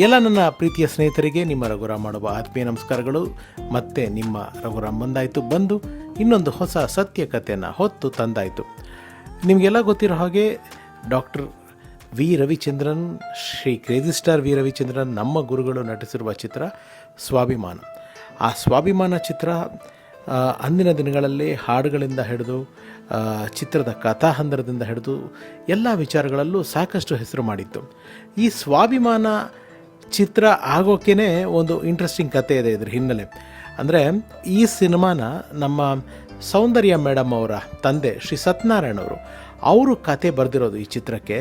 ಎಲ್ಲ ನನ್ನ ಪ್ರೀತಿಯ ಸ್ನೇಹಿತರಿಗೆ ನಿಮ್ಮ ರಘುರಾಮ್ ಮಾಡುವ ಆತ್ಮೀಯ ನಮಸ್ಕಾರಗಳು. ಮತ್ತೆ ನಿಮ್ಮ ರಘುರಾಮ್ ಬಂದು ಇನ್ನೊಂದು ಹೊಸ ಸತ್ಯ ಕಥೆಯನ್ನು ಹೊತ್ತು ತಂದಾಯಿತು. ನಿಮಗೆಲ್ಲ ಗೊತ್ತಿರೋ ಹಾಗೆ doctor V Ravichandran, Shri crazy star V Ravichandran ನಮ್ಮ ಗುರುಗಳು ನಟಿಸಿರುವ ಚಿತ್ರ ಸ್ವಾಭಿಮಾನ. ಆ ಸ್ವಾಭಿಮಾನ ಚಿತ್ರ ಅಂದಿನ ದಿನಗಳಲ್ಲಿ ಹಾಡುಗಳಿಂದ ಹಿಡಿದು ಚಿತ್ರದ ಕಥಾಹಂದರದಿಂದ ಹಿಡಿದು ಎಲ್ಲ ವಿಚಾರಗಳಲ್ಲೂ ಸಾಕಷ್ಟು ಹೆಸರು ಮಾಡಿತ್ತು. ಈ ಸ್ವಾಭಿಮಾನ ಚಿತ್ರ ಆಗೋಕ್ಕೇ ಒಂದು ಇಂಟ್ರೆಸ್ಟಿಂಗ್ ಕಥೆ ಇದೆ ಇದ್ರ ಹಿನ್ನೆಲೆ. ಅಂದರೆ ಈ ಸಿನಿಮಾನ ನಮ್ಮ ಸೌಂದರ್ಯ ಮೇಡಮ್ ಅವರ ತಂದೆ ಶ್ರೀ ಸತ್ಯನಾರಾಯಣ ಅವರು ಕತೆ ಬರೆದಿರೋದು ಈ ಚಿತ್ರಕ್ಕೆ.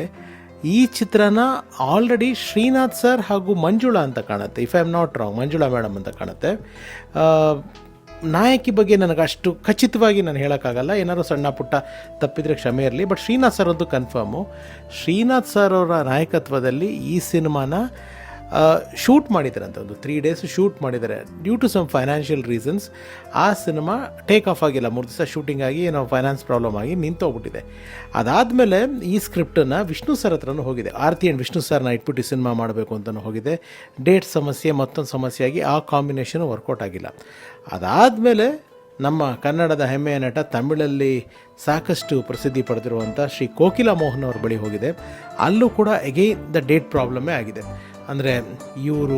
ಈ ಚಿತ್ರನ ಆಲ್ರೆಡಿ ಶ್ರೀನಾಥ್ ಸರ್ ಹಾಗೂ ಮಂಜುಳಾ ಅಂತ ಕಾಣುತ್ತೆ, if I am not wrong, Manjula madam ಅಂತ ಕಾಣುತ್ತೆ. ನಾಯಕಿ ಬಗ್ಗೆ ನನಗೆ ಅಷ್ಟು ಖಚಿತವಾಗಿ ನಾನು ಹೇಳೋಕ್ಕಾಗಲ್ಲ, ಏನಾದ್ರು ಸಣ್ಣ ಪುಟ್ಟ ತಪ್ಪಿದರೆ ಕ್ಷಮೆ ಇರಲಿ. ಬಟ್ ಶ್ರೀನಾಥ್ ಸರ್ ಅದು ಕನ್ಫರ್ಮು. ಶ್ರೀನಾಥ್ ಸರ್ ಅವರ ನಾಯಕತ್ವದಲ್ಲಿ ಈ ಸಿನಿಮಾನ ಶೂಟ್ ಮಾಡಿದ್ದಾರೆ ಅಂತ, ಒಂದು 3 days ಶೂಟ್ ಮಾಡಿದ್ದಾರೆ. Due to some financial reasons ಆ ಸಿನಿಮಾ ಟೇಕ್ ಆಫ್ ಆಗಿಲ್ಲ. 3 ದಿವಸ ಶೂಟಿಂಗ್ ಆಗಿ ಏನೋ ಫೈನಾನ್ಸ್ ಪ್ರಾಬ್ಲಮ್ ಆಗಿ ನಿಂತೋಗ್ಬಿಟ್ಟಿದೆ. ಅದಾದಮೇಲೆ ಈ ಸ್ಕ್ರಿಪ್ಟನ್ನು ವಿಷ್ಣು ಸರ್ ಹತ್ರನೂ ಹೋಗಿದೆ. ಆರ್ತಿ ಆ್ಯಂಡ್ ವಿಷ್ಣು ಸರ್ನ ಇಟ್ಬಿಟ್ಟು ಸಿನಿಮಾ ಮಾಡಬೇಕು ಅಂತಲೂ ಹೋಗಿದೆ. ಡೇಟ್ ಸಮಸ್ಯೆ ಮತ್ತೊಂದು ಸಮಸ್ಯೆ ಆಗಿ ಆ ಕಾಂಬಿನೇಷನು ವರ್ಕೌಟ್ ಆಗಿಲ್ಲ. ಅದಾದಮೇಲೆ ನಮ್ಮ ಕನ್ನಡದ ಹೆಮ್ಮೆಯ ನಟ, ತಮಿಳಲ್ಲಿ ಸಾಕಷ್ಟು ಪ್ರಸಿದ್ಧಿ ಪಡೆದಿರುವಂಥ ಶ್ರೀ ಕೋಕಿಲಾ ಮೋಹನ್ ಅವ್ರ ಬಳಿ ಹೋಗಿದೆ. ಅಲ್ಲೂ ಕೂಡ ಅಗೈನ್ ದ ಡೇಟ್ ಪ್ರಾಬ್ಲಮ್ಮೇ ಆಗಿದೆ. ಅಂದರೆ ಇವರು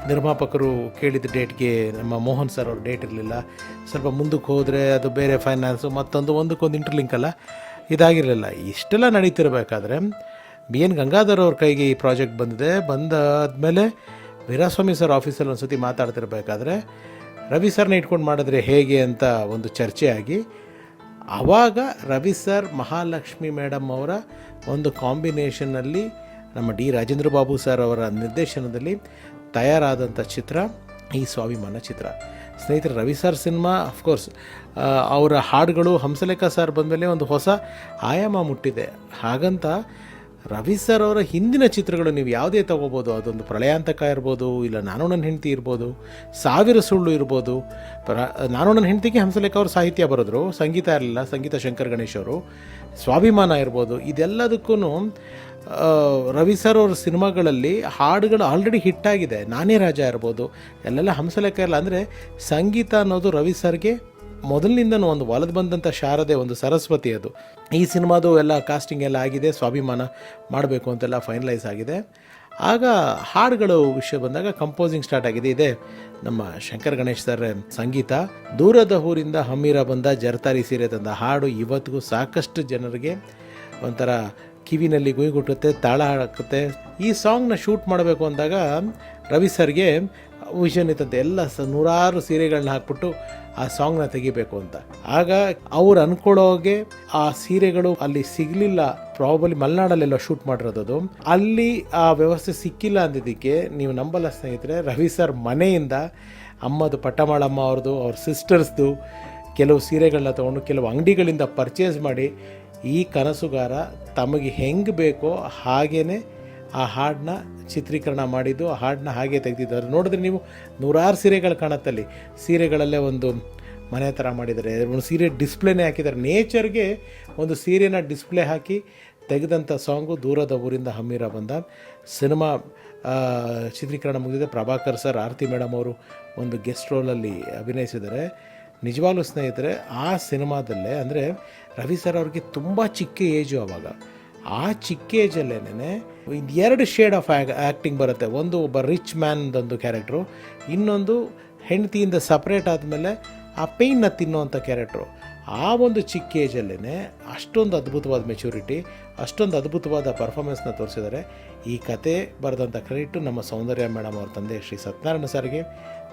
ನಿರ್ಮಾಪಕರು ಕೇಳಿದ ಡೇಟ್ಗೆ ನಮ್ಮ ಮೋಹನ್ ಸರ್ ಅವ್ರ ಡೇಟ್ ಇರಲಿಲ್ಲ. ಸ್ವಲ್ಪ ಮುಂದಕ್ಕೆ ಹೋದರೆ ಅದು ಬೇರೆ ಫೈನಾನ್ಸು ಒಂದಕ್ಕೊಂದು ಇಂಟರ್ಲಿಂಕ್ ಅಲ್ಲ, ಇದಾಗಿರಲಿಲ್ಲ. ಇಷ್ಟೆಲ್ಲ ನಡೀತಿರಬೇಕಾದ್ರೆ ಬಿ ಎನ್ ಗಂಗಾಧರ್ ಅವ್ರ ಕೈಗೆ ಈ ಪ್ರಾಜೆಕ್ಟ್ ಬಂದಾದಮೇಲೆ ವೀರಾಸ್ವಾಮಿ ಸರ್ ಆಫೀಸಲ್ಲಿ ಒಂದು ಸತಿ ಮಾತಾಡ್ತಿರ್ಬೇಕಾದ್ರೆ ರವಿ ಸರ್ನ ಇಟ್ಕೊಂಡು ಮಾಡಿದ್ರೆ ಹೇಗೆ ಅಂತ ಒಂದು ಚರ್ಚೆ ಆಗಿ, ಆವಾಗ ರವಿ ಸರ್ ಮಹಾಲಕ್ಷ್ಮಿ ಮೇಡಮ್ ಅವರ ಒಂದು ಕಾಂಬಿನೇಷನ್ನಲ್ಲಿ ನಮ್ಮ ಡಿ ರಾಜೇಂದ್ರ ಬಾಬು ಸರ್ ಅವರ ನಿರ್ದೇಶನದಲ್ಲಿ ತಯಾರಾದಂಥ ಚಿತ್ರ ಈ ಸ್ವಾಭಿಮಾನ ಚಿತ್ರ. ಸ್ನೇಹಿತರೆ, ರವಿ ಸರ್ ಸಿನಿಮಾ ಅಫ್ಕೋರ್ಸ್ ಅವರ ಹಾಡುಗಳು ಹಂಸಲೇಖ ಸರ್ ಬಂದಮೇಲೆ ಒಂದು ಹೊಸ ಆಯಾಮ ಮುಟ್ಟಿದೆ. ಹಾಗಂತ ರವಿ ಸರ್ ಅವರ ಹಿಂದಿನ ಚಿತ್ರಗಳು ನೀವು ಯಾವುದೇ ತೊಗೋಬೋದು, ಅದೊಂದು ಪ್ರಳಯಾಂತಕ ಇರ್ಬೋದು, ಇಲ್ಲ ನಾನು ನನ್ನ ಹೆಂಡತಿ ಇರ್ಬೋದು, 1000 ಸುಳ್ಳು ಇರ್ಬೋದು. ನಾನು ನನ್ನ ಹೆಂಡತಿಗೆ ಹಂಸಲೇಖ ಅವರು ಸಾಹಿತ್ಯ ಬರೆದ್ರು, ಸಂಗೀತ ಇರಲಿಲ್ಲ, ಸಂಗೀತ ಶಂಕರ್ ಗಣೇಶ್ ಅವರು. ಸ್ವಾಭಿಮಾನ ಇರ್ಬೋದು, ಇದೆಲ್ಲದಕ್ಕೂ ರವಿ ಸರ್ ಅವ್ರ ಸಿನಿಮಾಗಳಲ್ಲಿ ಹಾಡುಗಳು ಆಲ್ರೆಡಿ ಹಿಟ್ಟಾಗಿದೆ. ನಾನೇ ರಾಜ ಇರ್ಬೋದು, ಎಲ್ಲೆಲ್ಲ ಹಂಸಲೇಖ ಇರಲ್ಲ. ಅಂದರೆ ಸಂಗೀತ ಅನ್ನೋದು ರವಿ ಸರ್ಗೆ ಮೊದಲಿನಿಂದನೂ ಒಂದು ಒಲದು ಬಂದಂಥ ಶಾರದೆ, ಒಂದು ಸರಸ್ವತಿ ಅದು. ಈ ಸಿನಿಮಾದು ಎಲ್ಲ ಕಾಸ್ಟಿಂಗ್ ಎಲ್ಲ ಆಗಿದೆ, ಸ್ವಾಭಿಮಾನ ಮಾಡಬೇಕು ಅಂತೆಲ್ಲ ಫೈನಲೈಸ್ ಆಗಿದೆ. ಆಗ ಹಾಡುಗಳು ವಿಷಯ ಬಂದಾಗ ಕಂಪೋಸಿಂಗ್ ಸ್ಟಾರ್ಟ್ ಆಗಿದೆ. ಇದೆ ನಮ್ಮ ಶಂಕರ್ ಗಣೇಶ್ ಸರ್ ಸಂಗೀತ. ದೂರದ ಊರಿಂದ ಹಮ್ಮೀರ ಬಂದ ಜರತಾರಿ ಸೀರೆ ತಂದ ಹಾಡು ಇವತ್ತಿಗೂ ಸಾಕಷ್ಟು ಜನರಿಗೆ ಒಂಥರ ಕಿವಿನಲ್ಲಿ ಗುಯ್ಗುಟ್ಟುತ್ತೆ, ತಾಳ ಹಾಕುತ್ತೆ. ಈ ಸಾಂಗ್ನ ಶೂಟ್ ಮಾಡಬೇಕು ಅಂದಾಗ ರವಿ ಸರ್ಗೆ ವಿಷನ್ ಇತ್ತಂತೆ, ಎಲ್ಲ ನೂರಾರು ಸೀರೆಗಳನ್ನ ಹಾಕ್ಬಿಟ್ಟು ಆ ಸಾಂಗ್ನ ತೆಗಿಬೇಕು ಅಂತ. ಆಗ ಅವ್ರು ಅಂದ್ಕೊಳ್ಳೋಗೆ ಆ ಸೀರೆಗಳು ಅಲ್ಲಿ ಸಿಗಲಿಲ್ಲ. ಪ್ರಾಬಲಿ ಮಲೆನಾಡಲ್ಲೆಲ್ಲ ಶೂಟ್ ಮಾಡಿರೋದು, ಅಲ್ಲಿ ಆ ವ್ಯವಸ್ಥೆ ಸಿಕ್ಕಿಲ್ಲ ಅಂದಿದ್ದಕ್ಕೆ ನೀವು ನಂಬಲ್ಲ ಸ್ನೇಹಿತರೆ, ರವಿ ಸರ್ ಮನೆಯಿಂದ ಅಮ್ಮದು ಪಟ್ಟಮಾಳಮ್ಮ ಅವ್ರದ್ದು, ಅವ್ರ ಸಿಸ್ಟರ್ಸ್ದು ಕೆಲವು ಸೀರೆಗಳನ್ನ ತೊಗೊಂಡು ಕೆಲವು ಅಂಗಡಿಗಳಿಂದ ಪರ್ಚೇಸ್ ಮಾಡಿ ಈ ಕನಸುಗಾರ ತಮಗೆ ಹೆಂಗೆ ಬೇಕೋ ಹಾಗೇ ಆ ಹಾಡನ್ನ ಚಿತ್ರೀಕರಣ ಮಾಡಿದ್ದು, ಆ ಹಾಡನ್ನ ಹಾಗೆ ತೆಗೆದಿದ್ದಾರೆ. ನೋಡಿದ್ರೆ ನೀವು ನೂರಾರು ಸೀರೆಗಳು ಕಾಣುತ್ತಲ್ಲಿ. ಸೀರೆಗಳಲ್ಲೇ ಒಂದು ಮನೆ ಥರ ಮಾಡಿದ್ದಾರೆ, ಒಂದು ಸೀರೆ ಡಿಸ್ಪ್ಲೇನೇ ಹಾಕಿದ್ದಾರೆ. ನೇಚರ್ಗೆ ಒಂದು ಸೀರೆನ ಡಿಸ್ಪ್ಲೇ ಹಾಕಿ ತೆಗೆದಂಥ ಸಾಂಗು ದೂರದ ಊರಿಂದ ಹಮ್ಮೀರ ಬಂದ. ಸಿನಿಮಾ ಚಿತ್ರೀಕರಣ ಮುಗಿದಿದೆ. ಪ್ರಭಾಕರ್ ಸರ್, ಆರತಿ ಮೇಡಮ್ ಅವರು ಒಂದು ಗೆಸ್ಟ್ ರೋಲಲ್ಲಿ ಅಭಿನಯಿಸಿದ್ದಾರೆ. ನಿಜವಾಗ್ಲೂ ಸ್ನೇಹಿತರೆ, ಆ ಸಿನಿಮಾದಲ್ಲೇ ಅಂದರೆ ರವಿ ಸರ್ ಅವ್ರಿಗೆ ತುಂಬ ಚಿಕ್ಕ ಏಜು ಆವಾಗ. ಆ ಚಿಕ್ಕ ಏಜಲ್ಲೇನೆ 2 ಶೇಡ್ ಆಫ್ ಆ್ಯಕ್ಟಿಂಗ್ ಬರುತ್ತೆ. ಒಂದು ಒಬ್ಬ ರಿಚ್ ಮ್ಯಾನ್ದೊಂದು ಕ್ಯಾರೆಕ್ಟ್ರು, ಇನ್ನೊಂದು ಹೆಂಡತಿಯಿಂದ ಸಪ್ರೇಟ್ ಆದಮೇಲೆ ಆ ಪೇಯ್ನ ತಿನ್ನೋವಂಥ ಕ್ಯಾರೆಕ್ಟ್ರು. ಆ ಒಂದು ಚಿಕ್ಕ ಏಜಲ್ಲೇ ಅಷ್ಟೊಂದು ಅದ್ಭುತವಾದ ಮೆಚುರಿಟಿ, ಅಷ್ಟೊಂದು ಅದ್ಭುತವಾದ ಪರ್ಫಾರ್ಮೆನ್ಸ್ನ ತೋರಿಸಿದ್ದಾರೆ. ಈ ಕತೆ ಬರೆದಂಥ ಕ್ರೆಡಿಟು ನಮ್ಮ ಸೌಂದರ್ಯ ಮೇಡಮ್ ಅವ್ರ ತಂದೆ ಶ್ರೀ ಸತ್ಯನಾರಾಯಣ ಸರ್ಗೆ,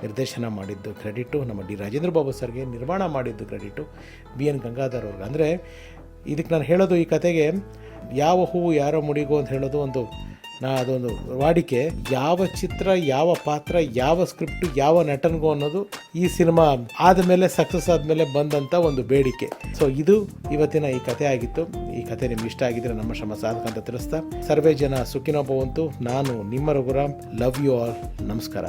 ನಿರ್ದೇಶನ ಮಾಡಿದ್ದು ಕ್ರೆಡಿಟು ನಮ್ಮ ಡಿ ರಾಜೇಂದ್ರ ಬಾಬು ಸರ್ಗೆ, ನಿರ್ಮಾಣ ಮಾಡಿದ್ದು ಕ್ರೆಡಿಟು ಬಿ ಎನ್ ಗಂಗಾಧರ್ ಅವ್ರಿಗೆ. ಅಂದರೆ ಇದಕ್ಕೆ ನಾನು ಹೇಳೋದು, ಈ ಕತೆಗೆ ಯಾವ ಹೂವು ಯಾರೋ ಮುಡಿಗೋ ಅಂತ ಹೇಳೋದು ಅದೊಂದು ವಾಡಿಕೆ. ಯಾವ ಚಿತ್ರ, ಯಾವ ಪಾತ್ರ, ಯಾವ ಸ್ಕ್ರಿಪ್ಟು, ಯಾವ ನಟನಿಗೂ ಅನ್ನೋದು ಈ ಸಿನಿಮಾ ಆದಮೇಲೆ, ಸಕ್ಸಸ್ ಆದಮೇಲೆ ಬಂದಂಥ ಒಂದು ಬೇಡಿಕೆ. ಸೊ ಇದು ಇವತ್ತಿನ ಈ ಕತೆ ಆಗಿತ್ತು. ಈ ಕತೆ ನಿಮ್ಗೆ ಇಷ್ಟ ಆಗಿದ್ರೆ ನಮ್ಮ ಶ್ರಮ ಸಾಧಕ ಅಂತ ತಿಳಿಸ್ತಾ, ಸರ್ವೇ ಜನ ಸುಖಿನೋ ಭವಂತು. ನಾನು ನಿಮ್ಮ ರಘುರಾಮ್. Love you all. ನಮಸ್ಕಾರ.